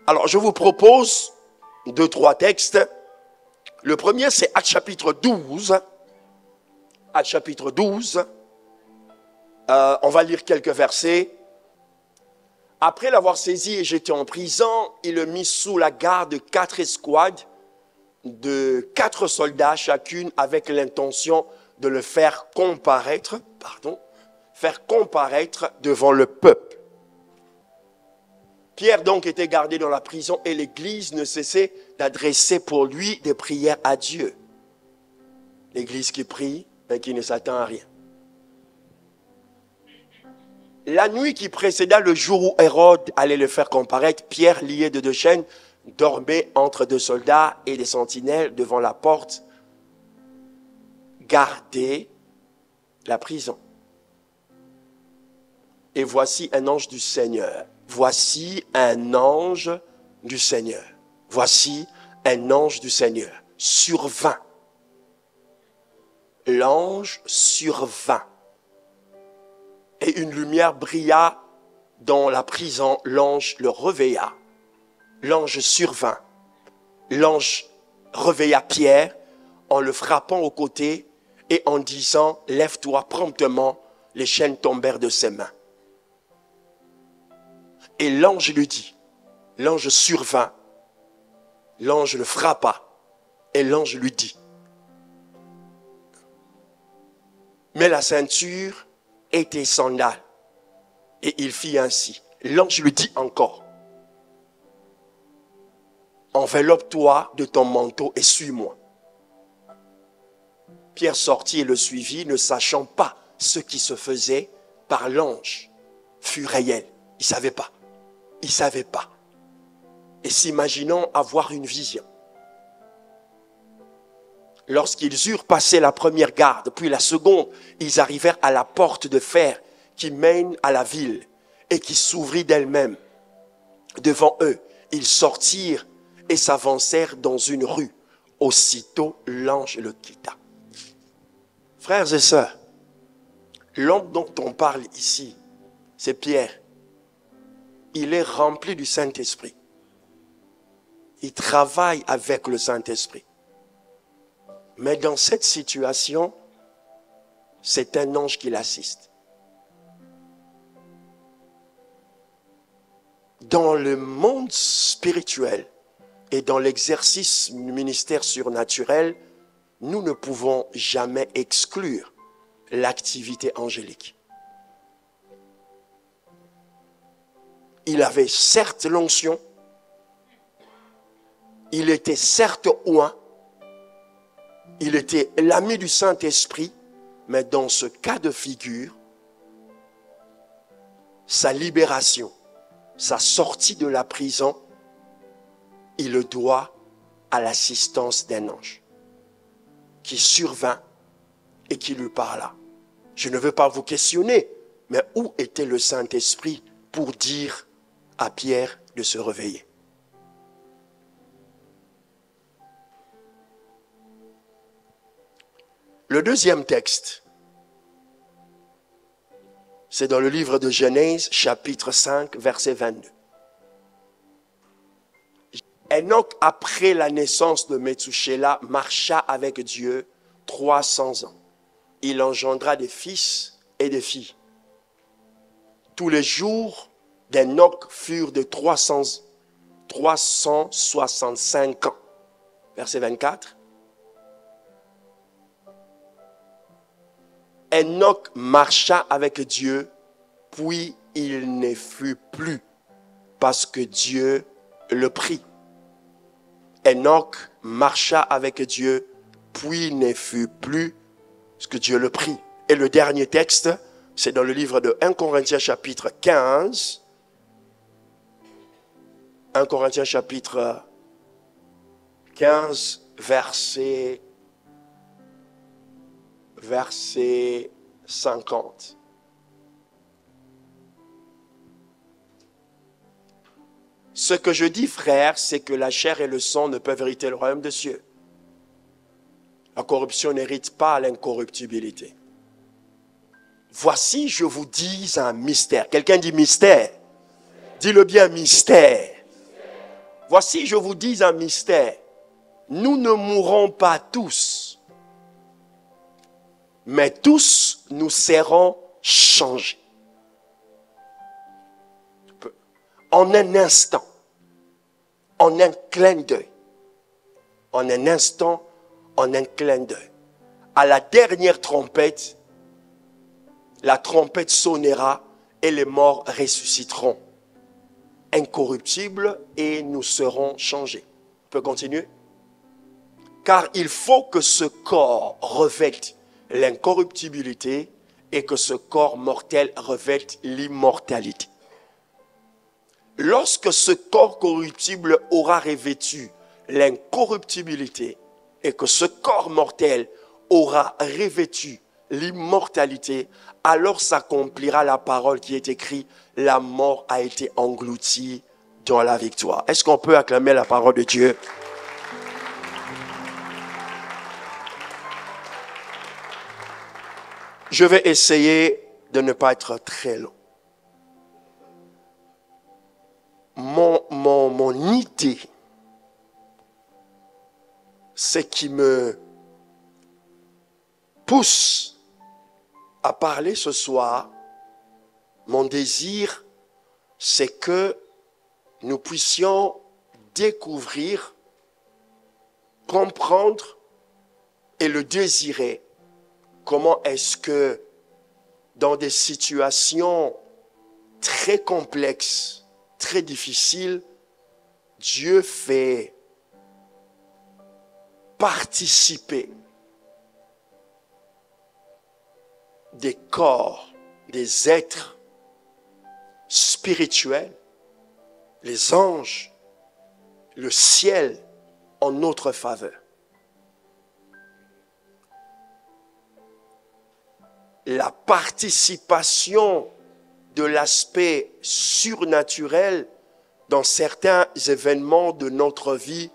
Alors, je vous propose 2-3 textes. Le premier, c'est Actes chapitre 12. Actes chapitre 12. On va lire quelques versets. Après l'avoir saisi et jeté en prison, il le mit sous la garde de 4 escouades de 4 soldats chacune, avec l'intention de le faire comparaître devant le peuple. Pierre donc était gardé dans la prison et l'Église ne cessait d'adresser pour lui des prières à Dieu. L'Église qui prie, mais qui ne s'attend à rien. La nuit qui précéda le jour où Hérode allait le faire comparaître, Pierre, lié de 2 chaînes, dormait entre 2 soldats et des sentinelles devant la porte, gardait la prison. Et voici un ange du Seigneur. Voici un ange du Seigneur. Voici un ange du Seigneur. Survint. L'ange survint. Et une lumière brilla dans la prison. L'ange le réveilla. L'ange survint. L'ange réveilla Pierre en le frappant au côté et en disant « Lève-toi promptement ». Les chaînes tombèrent de ses mains. Et l'ange lui dit, l'ange survint, l'ange le frappa et l'ange lui dit « Mets la ceinture et tes sandales. » Et il fit ainsi. L'ange lui dit encore « Enveloppe-toi de ton manteau et suis-moi. » Pierre sortit et le suivit, ne sachant pas ce qui se faisait par l'ange fut réel. Il ne savait pas. Il ne savait pas. Et s'imaginant avoir une vision. Lorsqu'ils eurent passé la première garde, puis la seconde, ils arrivèrent à la porte de fer qui mène à la ville et qui s'ouvrit d'elle-même. Devant eux, ils sortirent et s'avancèrent dans une rue. Aussitôt, l'ange le quitta. Frères et sœurs, l'homme dont on parle ici, c'est Pierre. Il est rempli du Saint-Esprit. Il travaille avec le Saint-Esprit. Mais dans cette situation, c'est un ange qui l'assiste. Dans le monde spirituel et dans l'exercice du ministère surnaturel, nous ne pouvons jamais exclure l'activité angélique. Il avait certes l'onction, il était certes oint, il était l'ami du Saint-Esprit, mais dans ce cas de figure, sa libération, sa sortie de la prison, il le doit à l'assistance d'un ange qui survint et qui lui parla. Je ne veux pas vous questionner, mais où était le Saint-Esprit pour dire à Pierre de se réveiller? Le deuxième texte, c'est dans le livre de Genèse, chapitre 5, verset 22. Enoch, après la naissance de Methushélah, marcha avec Dieu 300 ans. Il engendra des fils et des filles. Tous les jours d'Enoch furent de 365 ans. Verset 24. Enoch marcha avec Dieu, puis il ne fut plus, parce que Dieu le prit. Enoch marcha avec Dieu, puis il ne fut plus, parce que Dieu le prit. Et le dernier texte, c'est dans le livre de 1 Corinthiens chapitre 15. 1 Corinthiens chapitre 15, verset 50. Ce que je dis, frère, c'est que la chair et le sang ne peuvent hériter le royaume des cieux. La corruption n'hérite pas l'incorruptibilité. Voici, je vous dis un mystère. Quelqu'un dit mystère. Dis-le bien, mystère. Voici, je vous dis un mystère. Nous ne mourrons pas tous, mais tous nous serons changés. En un instant, en un clin d'œil, en un instant, en un clin d'œil. À la dernière trompette, la trompette sonnera et les morts ressusciteront, incorruptibles, et nous serons changés. On peut continuer? Car il faut que ce corps revête l'incorruptibilité et que ce corps mortel revête l'immortalité. Lorsque ce corps corruptible aura revêtu l'incorruptibilité et que ce corps mortel aura revêtu l'immortalité, alors s'accomplira la parole qui est écrite, la mort a été engloutie dans la victoire. Est-ce qu'on peut acclamer la parole de Dieu? Je vais essayer de ne pas être très long. Mon idée, ce qui me pousse à parler ce soir, mon désir, c'est que nous puissions découvrir, comprendre et le désirer. Comment est-ce que dans des situations très complexes, très difficiles, Dieu fait participer des corps, des êtres spirituels, les anges, le ciel en notre faveur. La participation de l'aspect surnaturel dans certains événements de notre vie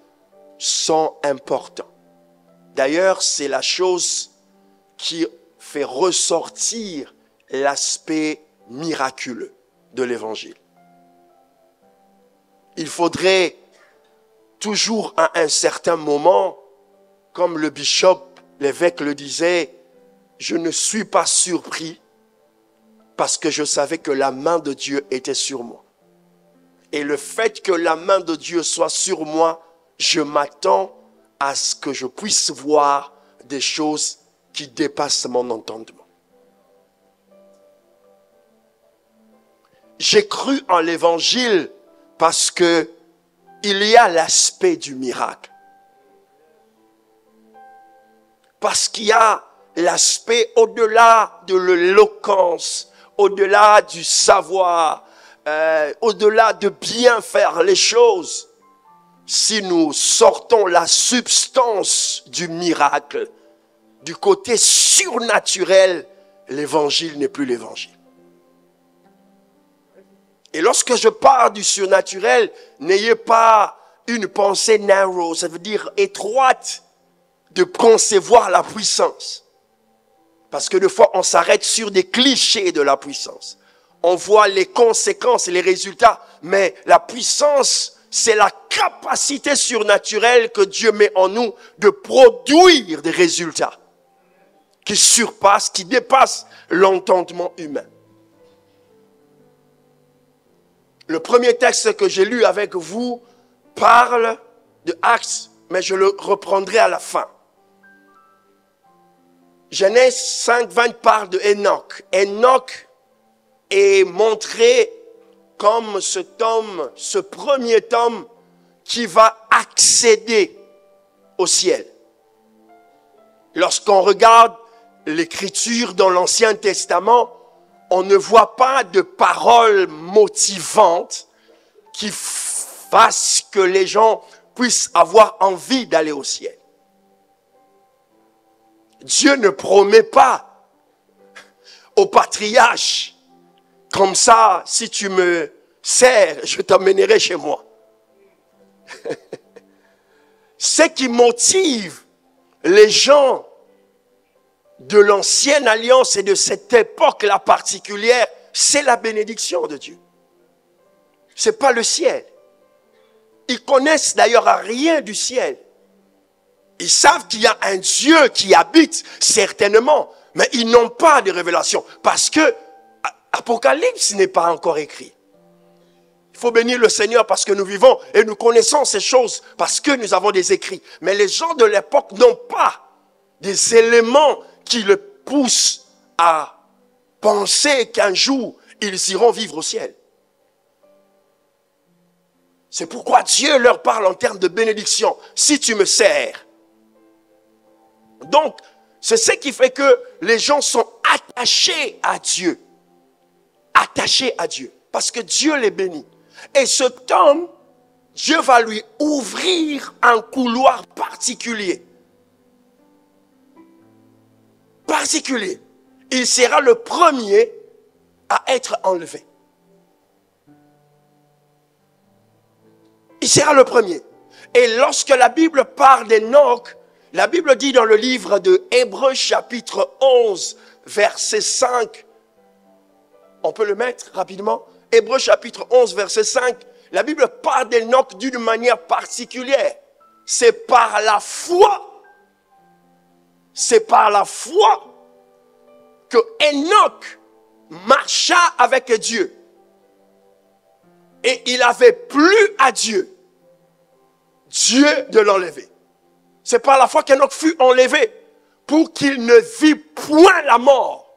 sont importants. D'ailleurs, c'est la chose qui fait ressortir l'aspect miraculeux de l'évangile. Il faudrait toujours à un certain moment, comme le bishop, l'évêque le disait, je ne suis pas surpris parce que je savais que la main de Dieu était sur moi. Et le fait que la main de Dieu soit sur moi, je m'attends à ce que je puisse voir des choses qui dépassent mon entendement. J'ai cru en l'évangile parce que il y a l'aspect du miracle. Parce qu'il y a l'aspect au-delà de l'éloquence, au-delà du savoir, au-delà de bien faire les choses. Si nous sortons la substance du miracle, du côté surnaturel, l'évangile n'est plus l'évangile. Et lorsque je parle du surnaturel, n'ayez pas une pensée narrow, ça veut dire étroite, de concevoir la puissance. Parce que des fois, on s'arrête sur des clichés de la puissance. On voit les conséquences et les résultats. Mais la puissance, c'est la capacité surnaturelle que Dieu met en nous de produire des résultats qui surpassent, qui dépassent l'entendement humain. Le premier texte que j'ai lu avec vous parle de Actes, mais je le reprendrai à la fin. Genèse 5:20 parle de Enoch. Enoch est montré comme cet homme, ce premier homme qui va accéder au ciel. Lorsqu'on regarde l'écriture dans l'Ancien Testament, on ne voit pas de paroles motivantes qui fassent que les gens puissent avoir envie d'aller au ciel. Dieu ne promet pas aux patriarches, comme ça, si tu me sers, je t'emmènerai chez moi. Ce qui motive les gens de l'ancienne alliance et de cette époque-là particulière, c'est la bénédiction de Dieu. C'est pas le ciel. Ils connaissent d'ailleurs rien du ciel. Ils savent qu'il y a un Dieu qui habite, certainement, mais ils n'ont pas de révélation parce que Apocalypse n'est pas encore écrit. Il faut bénir le Seigneur parce que nous vivons et nous connaissons ces choses parce que nous avons des écrits. Mais les gens de l'époque n'ont pas des éléments qui le poussent à penser qu'un jour, ils iront vivre au ciel. C'est pourquoi Dieu leur parle en termes de bénédiction. Si tu me sers. Donc, c'est ce qui fait que les gens sont attachés à Dieu. Attachés à Dieu. Parce que Dieu les bénit. Et cet homme, Dieu va lui ouvrir un couloir particulier. Particulier. Il sera le premier à être enlevé. Il sera le premier. Et lorsque la Bible parle d'Enoch, la Bible dit dans le livre de Hébreux chapitre 11, verset 5, on peut le mettre rapidement, Hébreux chapitre 11, verset 5, la Bible parle d'Enoch d'une manière particulière. C'est par la foi, que Enoch marcha avec Dieu. Et il avait plu à Dieu de l'enlever. C'est par la foi qu'Enoch fut enlevé pour qu'il ne vit point la mort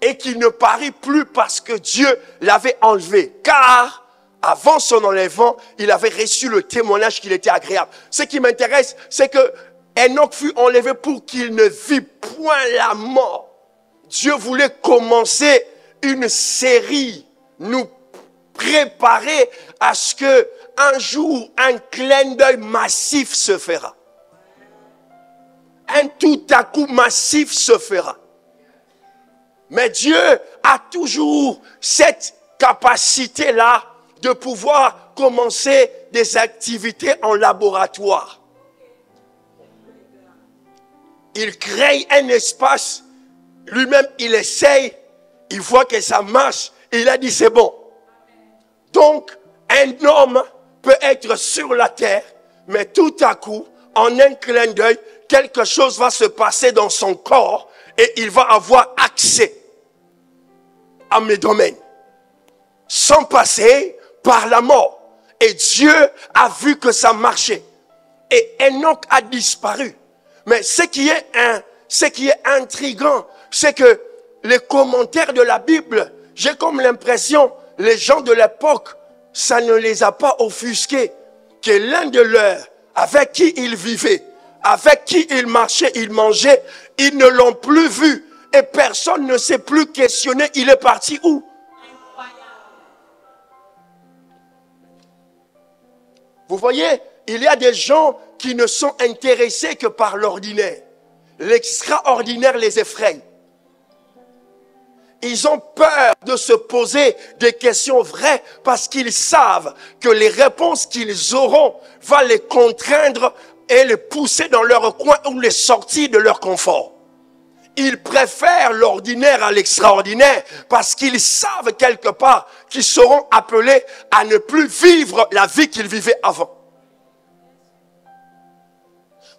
et qu'il ne parut plus parce que Dieu l'avait enlevé. Car avant son enlèvement, il avait reçu le témoignage qu'il était agréable. Ce qui m'intéresse, c'est que Enoch fut enlevé pour qu'il ne vit point la mort. Dieu voulait commencer une série, nous préparer à ce que un jour, un clin d'œil massif se fera. Un tout à coup massif se fera. Mais Dieu a toujours cette capacité-là de pouvoir commencer des activités en laboratoire. Il crée un espace, lui-même il essaye, il voit que ça marche, et il a dit c'est bon. Donc, un homme peut être sur la terre, mais tout à coup, en un clin d'œil, quelque chose va se passer dans son corps et il va avoir accès à mes domaines, sans passer par la mort. Et Dieu a vu que ça marchait. Et Enoch a disparu. Mais ce qui est intriguant, c'est que les commentaires de la Bible, j'ai comme l'impression, les gens de l'époque, ça ne les a pas offusqués, que l'un de leurs, avec qui ils vivaient, avec qui ils marchaient, ils mangeaient, ils ne l'ont plus vu. Et personne ne s'est plus questionné, il est parti où? Vous voyez, il y a des gens qui ne sont intéressés que par l'ordinaire. L'extraordinaire les effraie. Ils ont peur de se poser des questions vraies parce qu'ils savent que les réponses qu'ils auront vont les contraindre et les pousser dans leur coin ou les sortir de leur confort. Ils préfèrent l'ordinaire à l'extraordinaire parce qu'ils savent quelque part qu'ils seront appelés à ne plus vivre la vie qu'ils vivaient avant.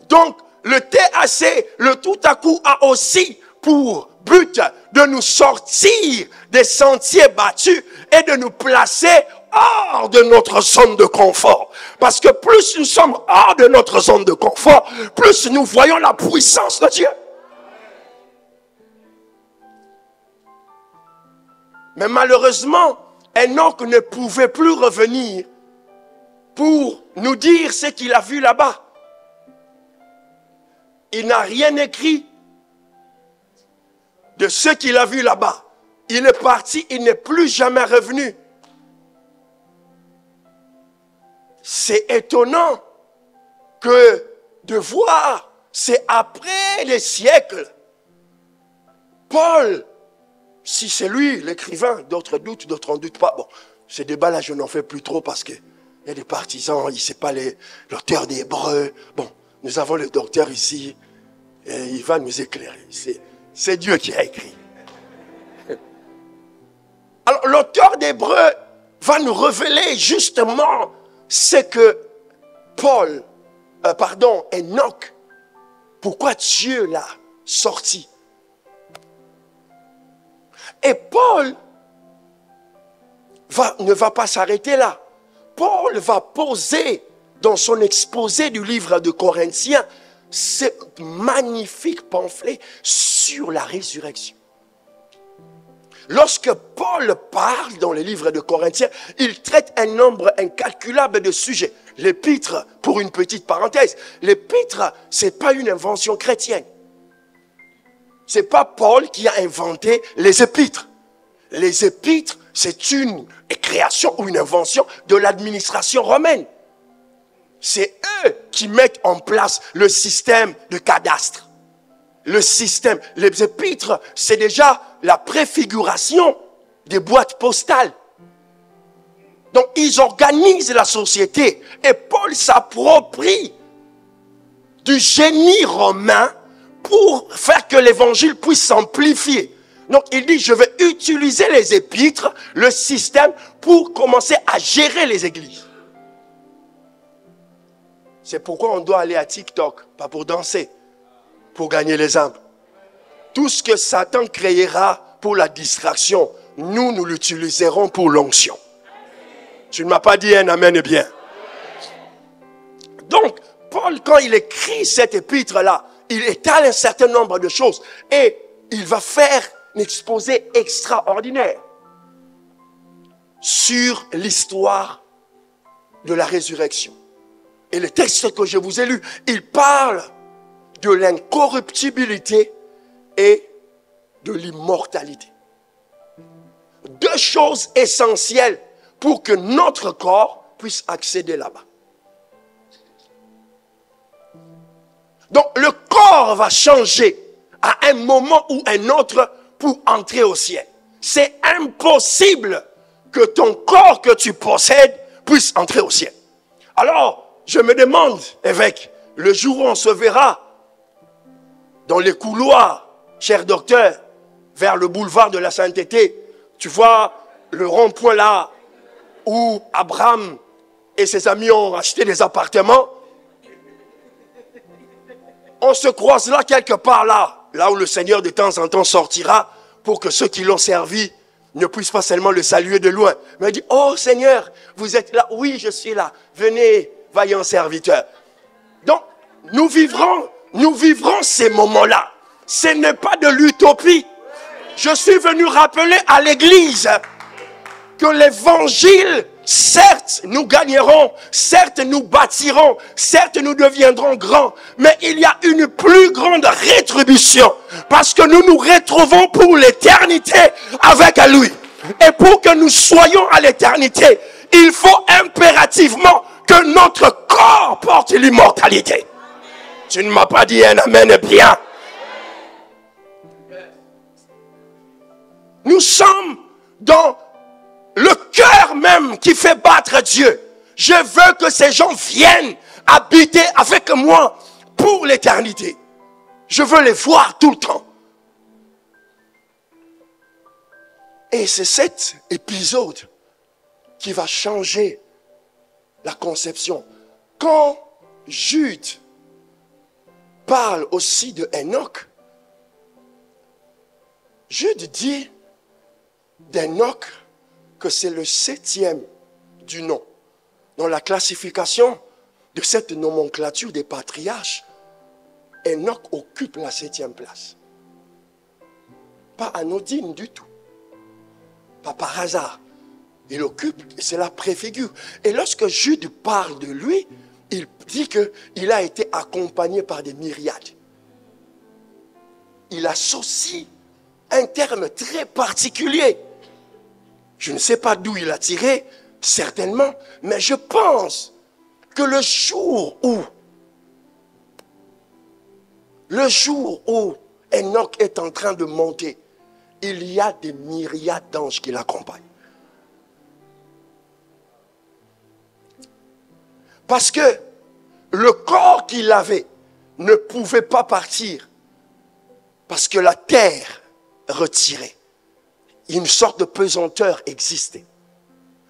Donc, le TAC, le tout à coup, a aussi pour but de nous sortir des sentiers battus et de nous placer hors de notre zone de confort. Parce que plus nous sommes hors de notre zone de confort, plus nous voyons la puissance de Dieu. Mais malheureusement, Enoch ne pouvait plus revenir pour nous dire ce qu'il a vu là-bas. Il n'a rien écrit de ce qu'il a vu là-bas. Il est parti, il n'est plus jamais revenu. C'est étonnant que de voir, c'est après des siècles, Paul, si c'est lui l'écrivain, d'autres doutent, d'autres n'en doutent pas. Bon, ces débats-là, je n'en fais plus trop parce qu'il y a des partisans, il ne sait pas l'auteur des Hébreux. Bon, nous avons le docteur ici, et il va nous éclairer. C'est Dieu qui a écrit. Alors, l'auteur d'Hébreux va nous révéler justement c'est que Enoch, pourquoi Dieu l'a sorti. Et Paul ne va pas s'arrêter là. Paul va poser dans son exposé du livre de Corinthiens ce magnifique pamphlet sur la résurrection. Lorsque Paul parle dans les livres de Corinthiens, il traite un nombre incalculable de sujets. L'épître, pour une petite parenthèse, l'épître, ce n'est pas une invention chrétienne. Ce n'est pas Paul qui a inventé les épîtres. Les épîtres, c'est une création ou une invention de l'administration romaine. C'est eux qui mettent en place le système de cadastre. Le système, les épîtres, c'est déjà la préfiguration des boîtes postales. Donc, ils organisent la société. Et Paul s'approprie du génie romain pour faire que l'évangile puisse s'amplifier. Donc, il dit, je vais utiliser les épîtres, le système, pour commencer à gérer les églises. C'est pourquoi on doit aller à TikTok, pas pour danser, pour gagner les âmes. Tout ce que Satan créera pour la distraction, nous l'utiliserons pour l'onction. Tu ne m'as pas dit un amen bien. Donc, Paul, quand il écrit cet épître-là, il étale un certain nombre de choses et il va faire un exposé extraordinaire sur l'histoire de la résurrection. Et le texte que je vous ai lu, il parle de l'incorruptibilité et de l'immortalité. Deux choses essentielles pour que notre corps puisse accéder là-bas. Donc le corps va changer à un moment ou un autre pour entrer au ciel. C'est impossible que ton corps que tu possèdes puisse entrer au ciel. Alors, je me demande, évêque, le jour où on se verra dans les couloirs, cher docteur, vers le boulevard de la Sainteté, tu vois le rond-point là où Abraham et ses amis ont acheté des appartements. On se croise là quelque part là où le Seigneur de temps en temps sortira pour que ceux qui l'ont servi ne puissent pas seulement le saluer de loin, mais dire, oh Seigneur, vous êtes là, oui je suis là, venez vaillant serviteur. Donc nous vivrons ces moments-là. Ce n'est pas de l'utopie. Je suis venu rappeler à l'église que l'évangile, certes, nous gagnerons, certes, nous bâtirons, certes, nous deviendrons grands, mais il y a une plus grande rétribution parce que nous nous retrouvons pour l'éternité avec lui. Et pour que nous soyons à l'éternité, il faut impérativement que notre corps porte l'immortalité. Tu ne m'as pas dit un amen bien. Nous sommes dans le cœur même qui fait battre Dieu. Je veux que ces gens viennent habiter avec moi pour l'éternité. Je veux les voir tout le temps. Et c'est cet épisode qui va changer la conception. Quand Jude parle aussi de Enoch, Jude dit d'Enoch que c'est le 7e du nom. Dans la classification de cette nomenclature des patriarches, Enoch occupe la 7e place. Pas anodine du tout. Pas par hasard. Il occupe, c'est la préfigure. Et lorsque Jude parle de lui, il dit qu'il a été accompagné par des myriades. Il associe un terme très particulier. Je ne sais pas d'où il a tiré, certainement, mais je pense que le jour où Enoch est en train de monter, il y a des myriades d'anges qui l'accompagnent. Parce que le corps qu'il avait ne pouvait pas partir. Parce que la terre retirait. Une sorte de pesanteur existait.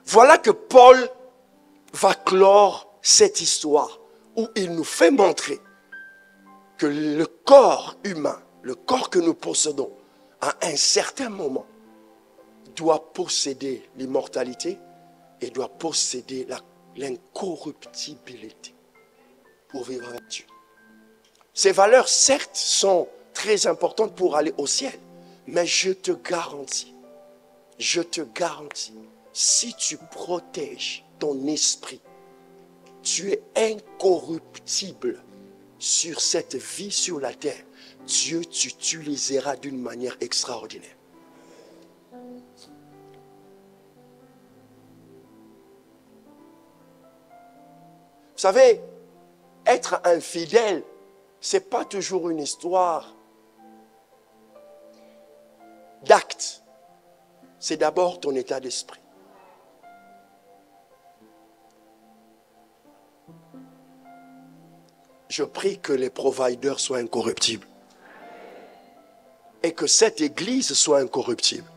Voilà que Paul va clore cette histoire où il nous fait montrer que le corps humain, le corps que nous possédons, à un certain moment, doit posséder l'immortalité et doit posséder l'incorruptibilité pour vivre avec Dieu. Ces valeurs, certes, sont très importantes pour aller au ciel, mais je te garantis, si tu protèges ton esprit, tu es incorruptible sur cette vie sur la terre. Dieu t'utilisera d'une manière extraordinaire. Vous savez, être infidèle, ce n'est pas toujours une histoire d'acte. C'est d'abord ton état d'esprit. Je prie que les providers soient incorruptibles. Et que cette église soit incorruptible.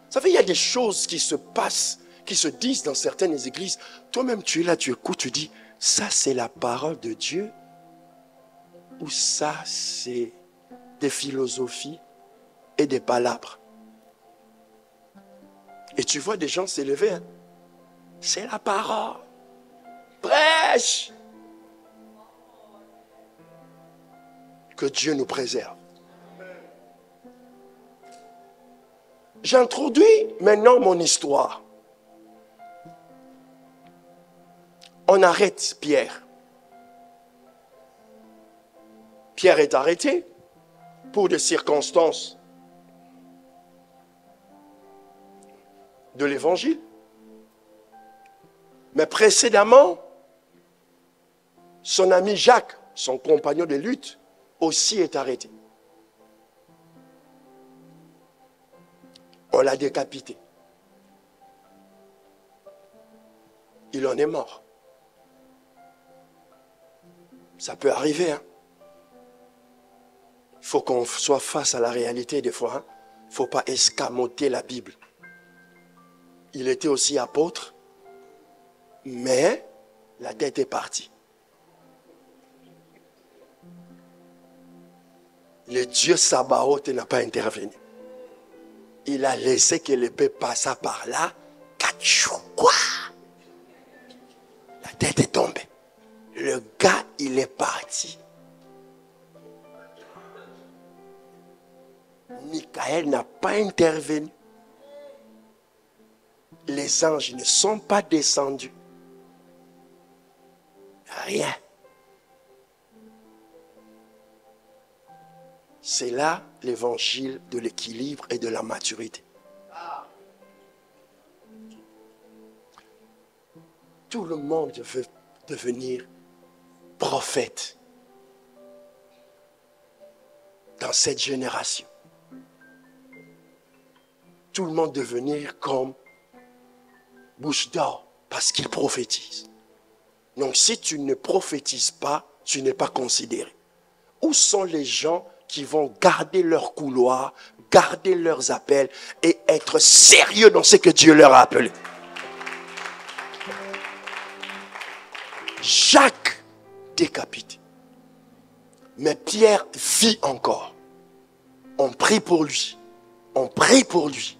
Vous savez, il y a des choses qui se passent, qui se disent dans certaines églises. Toi-même, tu es là, tu écoutes, tu dis, ça c'est la parole de Dieu ou ça c'est des philosophies et des palabres. Et tu vois des gens s'élever. Hein? C'est la parole. Prêche. Que Dieu nous préserve. J'introduis maintenant mon histoire. On arrête Pierre. Pierre est arrêté pour des circonstances de l'évangile. Mais précédemment, son ami Jacques, son compagnon de lutte, aussi est arrêté. On l'a décapité. Il en est mort. Ça peut arriver. Hein? Il faut qu'on soit face à la réalité des fois. Hein? Il ne faut pas escamoter la Bible. Il était aussi apôtre, mais la tête est partie. Le Dieu Sabaoth n'a pas intervenu. Il a laissé que l'épée passât par là. Quoi? La tête est tombée. Le gars, il est parti. Michael n'a pas intervenu. Les anges ne sont pas descendus. Rien. C'est là l'évangile de l'équilibre et de la maturité. Tout le monde veut devenir prophète dans cette génération. Tout le monde devenir comme bouche d'or parce qu'il prophétise. Donc si tu ne prophétises pas, tu n'es pas considéré. Où sont les gens qui vont garder leur couloir, garder leurs appels et être sérieux dans ce que Dieu leur a appelé? Jacques décapité. Mais Pierre vit encore. On prie pour lui. On prie pour lui.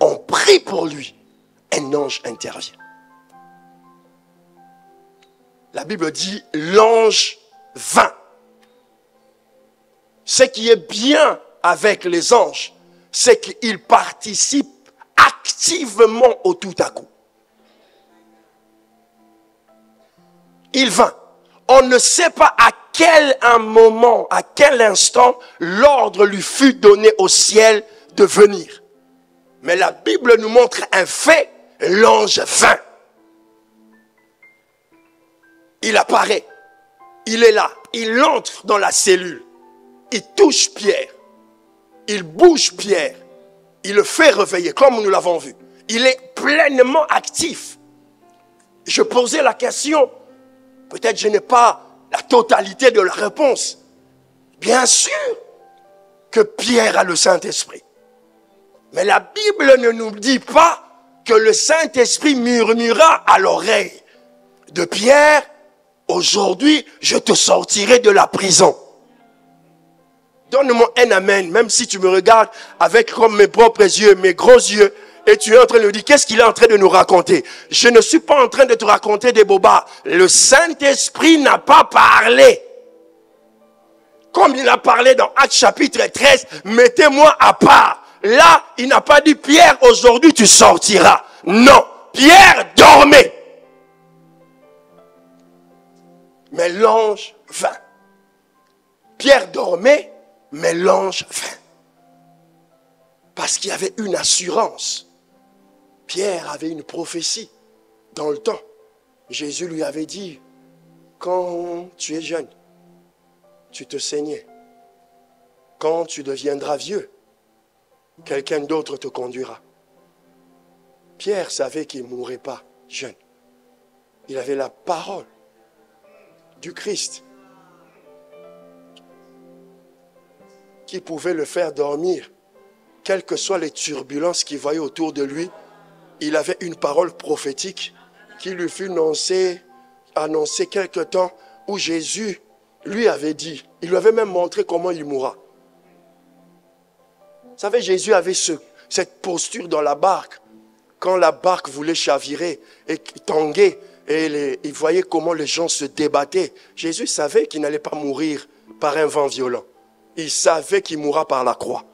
On prie pour lui. Un ange intervient. La Bible dit, l'ange vint. Ce qui est bien avec les anges, c'est qu'ils participent activement au tout à coup. Il vint. On ne sait pas à quel moment, à quel instant, l'ordre lui fut donné au ciel de venir. Mais la Bible nous montre un fait, l'ange vint. Il apparaît. Il est là. Il entre dans la cellule. Il touche Pierre. Il bouge Pierre. Il le fait réveiller, comme nous l'avons vu. Il est pleinement actif. Je posais la question. Peut-être je n'ai pas la totalité de la réponse. Bien sûr que Pierre a le Saint-Esprit. Mais la Bible ne nous dit pas que le Saint-Esprit murmura à l'oreille de Pierre, aujourd'hui, je te sortirai de la prison. Donne-moi un amen, même si tu me regardes avec comme mes propres yeux, mes gros yeux, et tu es en train de me dire, qu'est-ce qu'il est en train de nous raconter? Je ne suis pas en train de te raconter des bobards. Le Saint-Esprit n'a pas parlé. Comme il a parlé dans Actes chapitre 13, mettez-moi à part. Là, il n'a pas dit, Pierre, aujourd'hui tu sortiras. Non, Pierre dormait. Mais l'ange vint. Pierre dormait, mais l'ange vint. Parce qu'il y avait une assurance. Pierre avait une prophétie dans le temps. Jésus lui avait dit, quand tu es jeune, tu te saignais. Quand tu deviendras vieux, quelqu'un d'autre te conduira. Pierre savait qu'il ne mourrait pas jeune. Il avait la parole du Christ qui pouvait le faire dormir. Quelles que soient les turbulences qu'il voyait autour de lui, il avait une parole prophétique qui lui fut annoncée quelque temps où Jésus lui avait dit, il lui avait même montré comment il mourra. Vous savez, Jésus avait cette posture dans la barque. Quand la barque voulait chavirer et tanguer, et il voyait comment les gens se débattaient. Jésus savait qu'il n'allait pas mourir par un vent violent. Il savait qu'il mourra par la croix.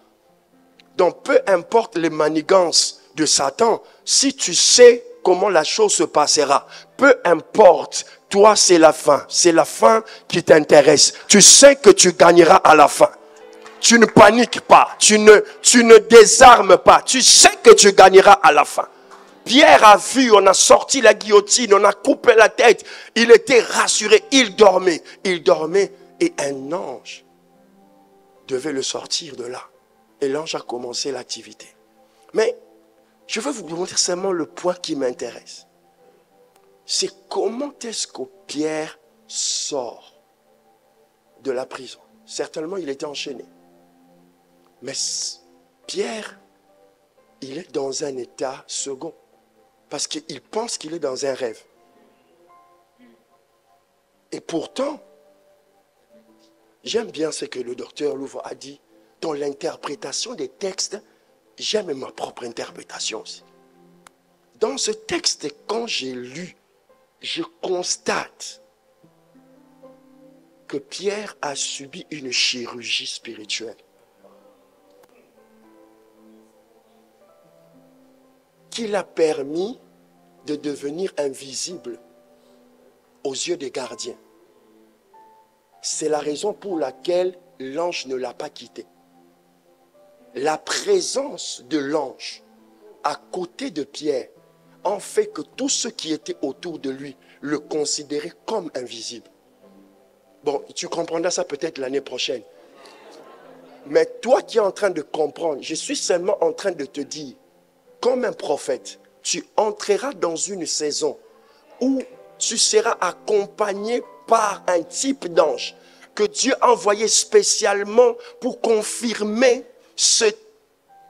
Donc, peu importe les manigances de Satan, si tu sais comment la chose se passera, peu importe, toi c'est la fin qui t'intéresse. Tu sais que tu gagneras à la fin. Tu ne paniques pas, tu ne désarmes pas, tu sais que tu gagneras à la fin. Pierre a vu, on a sorti la guillotine, on a coupé la tête, il était rassuré, il dormait et un ange devait le sortir de là. Et l'ange a commencé l'activité. Mais je veux vous montrer seulement le point qui m'intéresse. C'est comment est-ce que Pierre sort de la prison. Certainement, il était enchaîné. Mais Pierre, il est dans un état second. Parce qu'il pense qu'il est dans un rêve. Et pourtant, j'aime bien ce que le docteur Louvre a dit. Dans l'interprétation des textes, j'aime ma propre interprétation aussi. Dans ce texte, quand j'ai lu, je constate que Pierre a subi une chirurgie spirituelle qui l'a permis de devenir invisible aux yeux des gardiens. C'est la raison pour laquelle l'ange ne l'a pas quitté. La présence de l'ange à côté de Pierre en fait que tous ceux qui étaient autour de lui le considéraient comme invisible. Bon, tu comprendras ça peut-être l'année prochaine. Mais toi qui es en train de comprendre, je suis seulement en train de te dire, comme un prophète, tu entreras dans une saison où tu seras accompagné par un type d'ange que Dieu a envoyé spécialement pour confirmer ce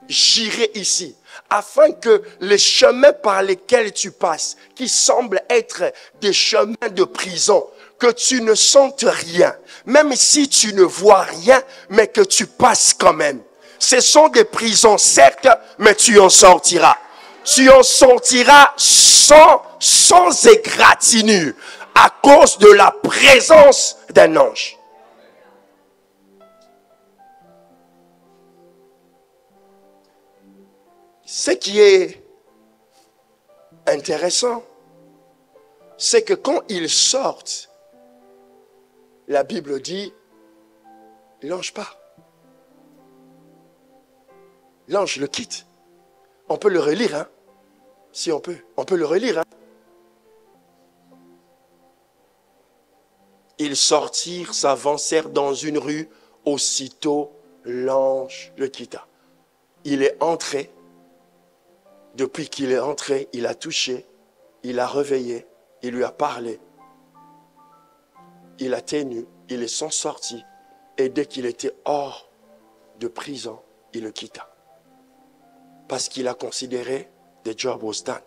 j'irai ici, afin que les chemins par lesquels tu passes, qui semblent être des chemins de prison, que tu ne sentes rien, même si tu ne vois rien, mais que tu passes quand même. Ce sont des prisons, certes, mais tu en sortiras. Tu en sortiras sans égratignure, à cause de la présence d'un ange. Ce qui est intéressant, c'est que quand ils sortent, la Bible dit, l'ange part. L'ange le quitte. On peut le relire, hein? Si on peut. On peut le relire, hein? Ils sortirent, s'avancèrent dans une rue, aussitôt l'ange le quitta. Il est entré. Depuis qu'il est entré, il a touché, il a réveillé, il lui a parlé. Il a tenu, ils sont sortis. Et dès qu'il était hors de prison, il le quitta. Parce qu'il a considéré The job was done.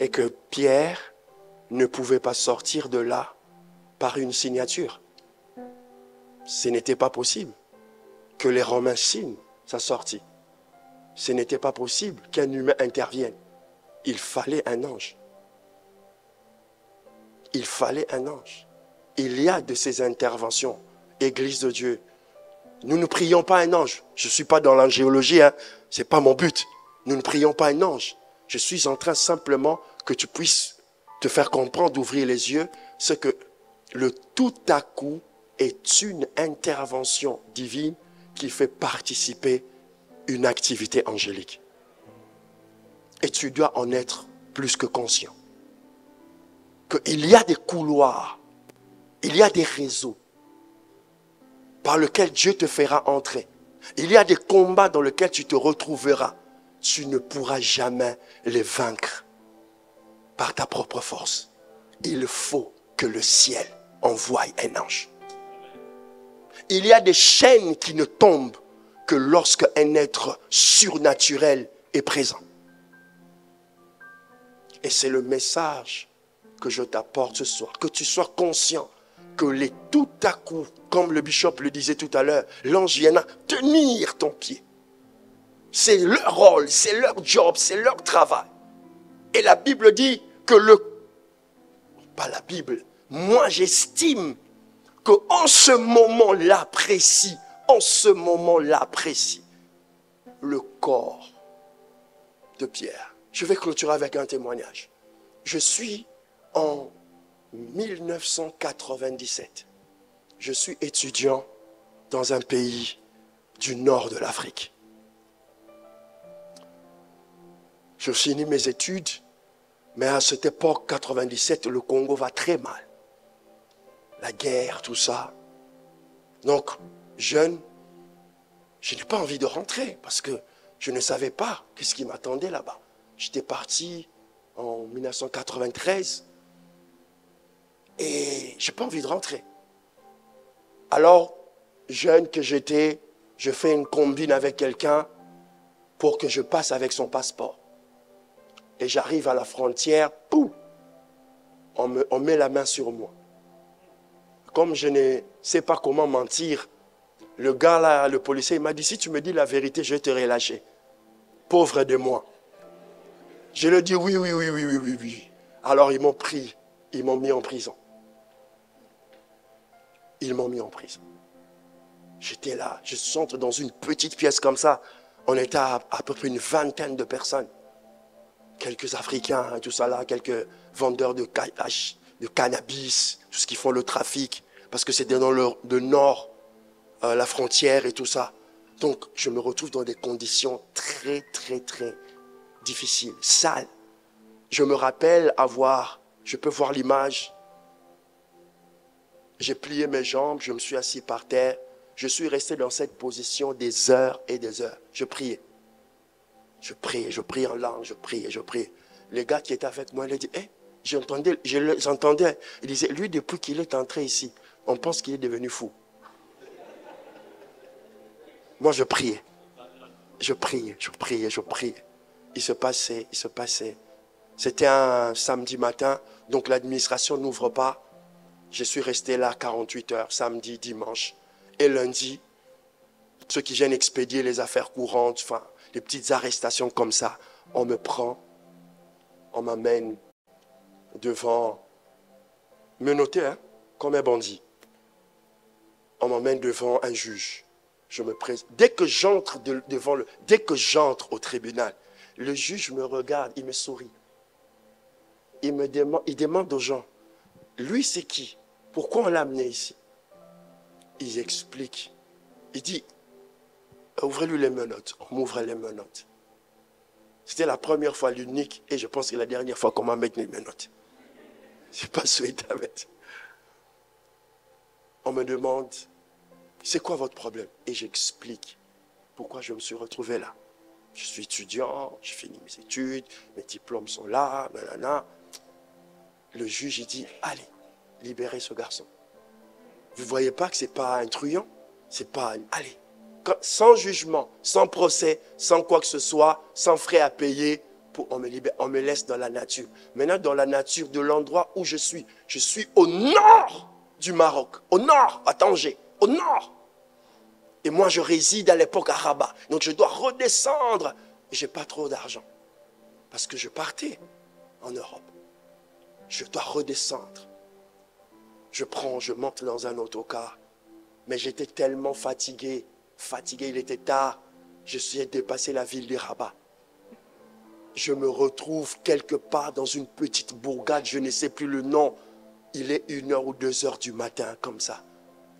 Et que Pierre ne pouvait pas sortir de là par une signature. Ce n'était pas possible que les Romains signent sa sortie. Ce n'était pas possible qu'un humain intervienne. Il fallait un ange. Il fallait un ange. Il y a de ces interventions, Église de Dieu. Nous ne prions pas un ange. Je ne suis pas dans l'angéologie, ce n'est pas mon but. Nous ne prions pas un ange. Je suis en train simplement que tu puisses te faire comprendre, d'ouvrir les yeux, ce que le tout à coup est une intervention divine qui fait participer une activité angélique. Et tu dois en être plus que conscient. Qu'il y a des couloirs, il y a des réseaux par lesquels Dieu te fera entrer. Il y a des combats dans lesquels tu te retrouveras. Tu ne pourras jamais les vaincre par ta propre force. Il faut que le ciel envoie un ange. Il y a des chaînes qui ne tombent que lorsque un être surnaturel est présent. Et c'est le message que je t'apporte ce soir. Que tu sois conscient que les tout à coup, comme le bishop le disait tout à l'heure, l'ange viendra tenir ton pied. C'est leur rôle, c'est leur job, c'est leur travail. Et la Bible dit que pas la Bible, moi j'estime qu'en ce moment-là précis, le corps de Pierre. Je vais clôturer avec un témoignage. Je suis en 1997. Je suis étudiant dans un pays du nord de l'Afrique. Je finis mes études, mais à cette époque, 97, le Congo va très mal. La guerre, tout ça. Donc, jeune, je n'ai pas envie de rentrer parce que je ne savais pas qu'est-ce qui m'attendait là-bas. J'étais parti en 1993 et je n'ai pas envie de rentrer. Alors, jeune que j'étais, je fais une combine avec quelqu'un pour que je passe avec son passeport. Et j'arrive à la frontière, pouf, on met la main sur moi. Comme je ne sais pas comment mentir, le gars là, le policier, il m'a dit, si tu me dis la vérité, je vais te relâcher. Pauvre de moi. Je lui ai dit oui. Alors ils m'ont pris, ils m'ont mis en prison. Ils m'ont mis en prison. J'étais là, je suis dans une petite pièce comme ça. On était à peu près une vingtaine de personnes. Quelques Africains, tout ça là, quelques vendeurs de cannabis, tout ce qui font le trafic, parce que c'était dans le nord, la frontière et tout ça. Donc, je me retrouve dans des conditions très difficiles, sales. Je me rappelle je peux voir l'image, j'ai plié mes jambes, je me suis assis par terre, je suis resté dans cette position des heures et des heures. Je priais. Je priais en langue, je priais. Les gars qui étaient avec moi, ils disaient, je les entendais. Ils disaient, lui, depuis qu'il est entré ici, on pense qu'il est devenu fou. Moi, je priais. Je priais. Il se passait. C'était un samedi matin, donc l'administration n'ouvre pas. Je suis resté là 48 heures, samedi, dimanche. Et lundi, ceux qui viennent expédier les affaires courantes, enfin, les petites arrestations comme ça, on me prend, on m'amène devant, menotté, comme un bandit. On m'emmène devant un juge. Je me présente. Dès que j'entre au tribunal, le juge me regarde, il me sourit. Il demande aux gens, lui c'est qui? Pourquoi on l'a amené ici? Il explique. Il dit, ouvrez-lui les menottes. On m'ouvrait les menottes. C'était la première fois, l'unique, et je pense que la dernière fois qu'on m'a mis les menottes. Je n'ai pas souhaité mettre. On me demande, c'est quoi votre problème? Et j'explique pourquoi je me suis retrouvé là. Je suis étudiant, j'ai fini mes études, mes diplômes sont là, nanana. Le juge, il dit, allez, libérez ce garçon. Vous ne voyez pas que ce n'est pas un truand? C'est pas un... Allez, sans jugement, sans procès, sans quoi que ce soit, sans frais à payer, on me libère, on me laisse dans la nature. Maintenant, dans la nature de l'endroit où je suis au nord du Maroc, au nord, à Tanger, au nord. Et moi, je réside à l'époque à Rabat. Donc, je dois redescendre. Et je n'ai pas trop d'argent. Parce que je partais en Europe. Je dois redescendre. Je monte dans un autocar. Mais j'étais tellement fatigué. Il était tard. Je suis dépassé la ville de Rabat. Je me retrouve quelque part dans une petite bourgade. Je ne sais plus le nom. Il est 1h ou 2h du matin, comme ça.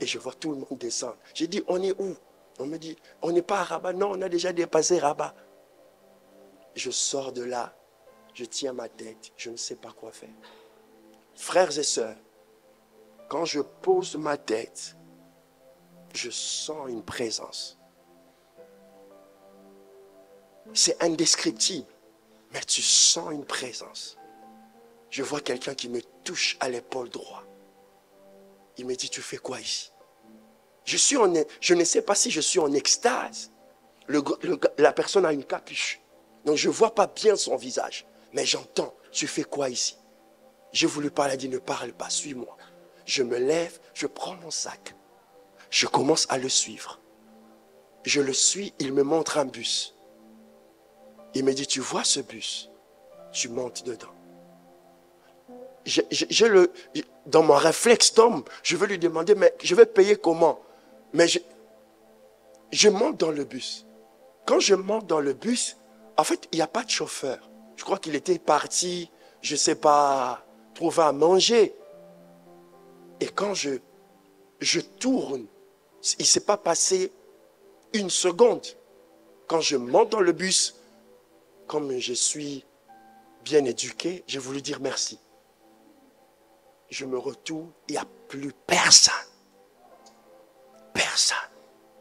Et je vois tout le monde descendre. J'ai dit, on est où? On me dit, on n'est pas à Rabat. Non, on a déjà dépassé Rabat. Je sors de là. Je tiens ma tête. Je ne sais pas quoi faire. Frères et sœurs, quand je pose ma tête, je sens une présence. C'est indescriptible, mais tu sens une présence. Je vois quelqu'un qui me touche à l'épaule droite. Il me dit, tu fais quoi ici? Je ne sais pas si je suis en extase. La personne a une capuche. Donc je ne vois pas bien son visage. Mais j'entends, tu fais quoi ici? Je voulais parler, il dit, ne parle pas, suis-moi. Je me lève, je prends mon sac. Je commence à le suivre. Je le suis, il me montre un bus. Il me dit, tu vois ce bus? Tu montes dedans. Dans mon réflexe d'homme, je veux lui demander, mais je vais payer comment? Mais je monte dans le bus. Quand je monte dans le bus, en fait, il n'y a pas de chauffeur. Je crois qu'il était parti, je ne sais pas, trouver à manger. Et quand je tourne, il ne s'est pas passé une seconde. Quand je monte dans le bus, comme je suis bien éduqué, j'ai voulu dire merci. Je me retourne, il n'y a plus personne. Personne.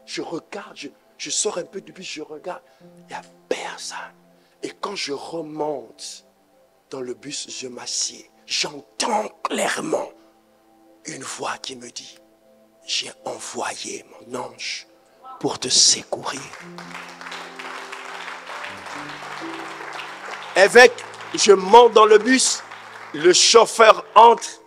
Je regarde, je sors un peu du bus, je regarde, il n'y a personne. Et quand je remonte dans le bus, je m'assieds. J'entends clairement une voix qui me dit, j'ai envoyé mon ange pour te secourir. Je monte dans le bus, le chauffeur entre,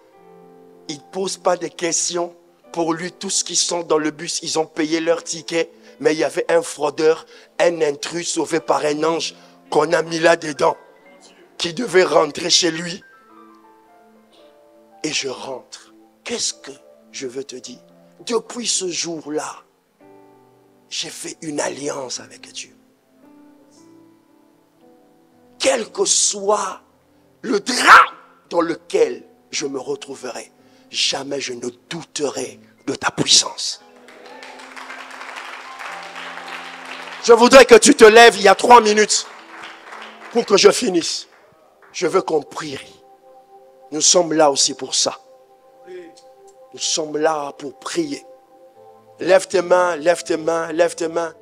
il ne pose pas de questions. Pour lui, tous ceux qui sont dans le bus, ils ont payé leur ticket. Mais il y avait un fraudeur, un intrus sauvé par un ange qu'on a mis là-dedans, qui devait rentrer chez lui. Et je rentre. Qu'est-ce que je veux te dire? Depuis ce jour-là, j'ai fait une alliance avec Dieu. Quel que soit le drame dans lequel je me retrouverai, jamais je ne douterai de ta puissance. Je voudrais que tu te lèves il y a 3 minutes pour que je finisse. Je veux qu'on prie. Nous sommes là aussi pour ça. Nous sommes là pour prier. Lève tes mains, lève tes mains, lève tes mains.